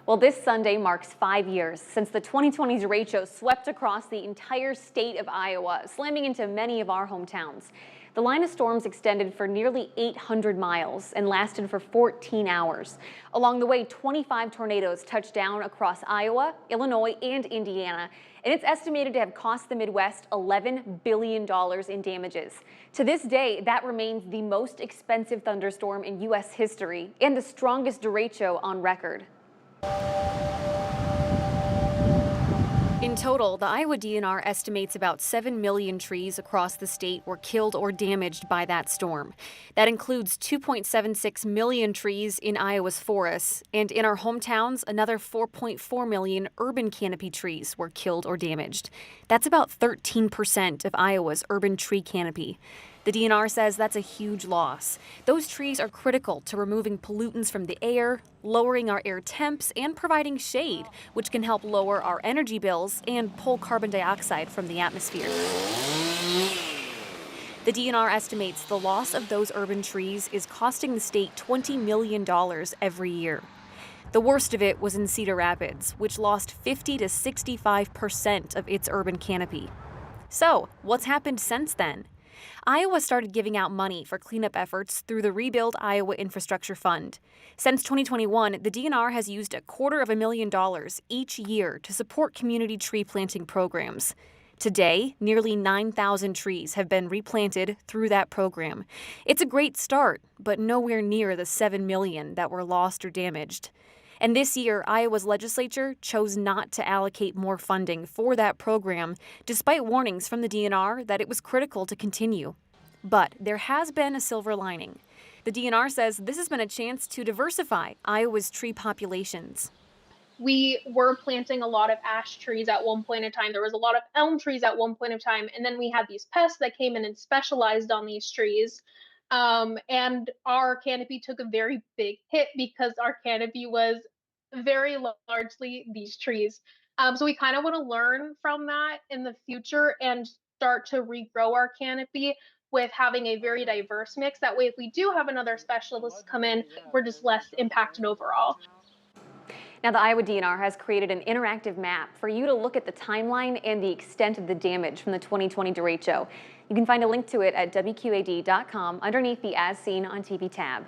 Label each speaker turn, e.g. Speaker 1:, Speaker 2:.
Speaker 1: Well, this Sunday marks 5 years since the 2020 derecho swept across the entire state of Iowa, slamming into many of our hometowns. The line of storms extended for nearly 800 miles and lasted for 14 hours. Along the way, 25 tornadoes touched down across Iowa, Illinois, and Indiana, and it's estimated to have cost the Midwest $11 billion in damages. To this day, that remains the most expensive thunderstorm in U.S. history and the strongest derecho on record. In total, the Iowa DNR estimates about 7 million trees across the state were killed or damaged by that storm. That includes 2.76 million trees in Iowa's forests, and in our hometowns, another 4.4 million urban canopy trees were killed or damaged. That's about 13% of Iowa's urban tree canopy. The DNR says that's a huge loss. Those trees are critical to removing pollutants from the air, lowering our air temps, and providing shade, which can help lower our energy bills and pull carbon dioxide from the atmosphere. The DNR estimates the loss of those urban trees is costing the state $20 million every year. The worst of it was in Cedar Rapids, which lost 50 to 65% of its urban canopy. So, what's happened since then? Iowa started giving out money for cleanup efforts through the Rebuild Iowa Infrastructure Fund. Since 2021, the DNR has used $250,000 each year to support community tree planting programs. Today, nearly 9,000 trees have been replanted through that program. It's a great start, but nowhere near the 7 million that were lost or damaged. And this year, Iowa's legislature chose not to allocate more funding for that program, despite warnings from the DNR that it was critical to continue. But there has been a silver lining. The DNR says this has been a chance to diversify Iowa's tree populations.
Speaker 2: We were planting a lot of ash trees at one point in time. There was a lot of elm trees at one point in time. And then we had these pests that came in and specialized on these trees. And our canopy took a very big hit because our canopy was very largely these trees. So we kind of want to learn from that in the future and start to regrow our canopy with having a very diverse mix. That way, if we do have another specialist come in, we're just less impacted overall.
Speaker 1: Now, the Iowa DNR has created an interactive map for you to look at the timeline and the extent of the damage from the 2020 derecho. You can find a link to it at WQAD.com underneath the As Seen on TV tab.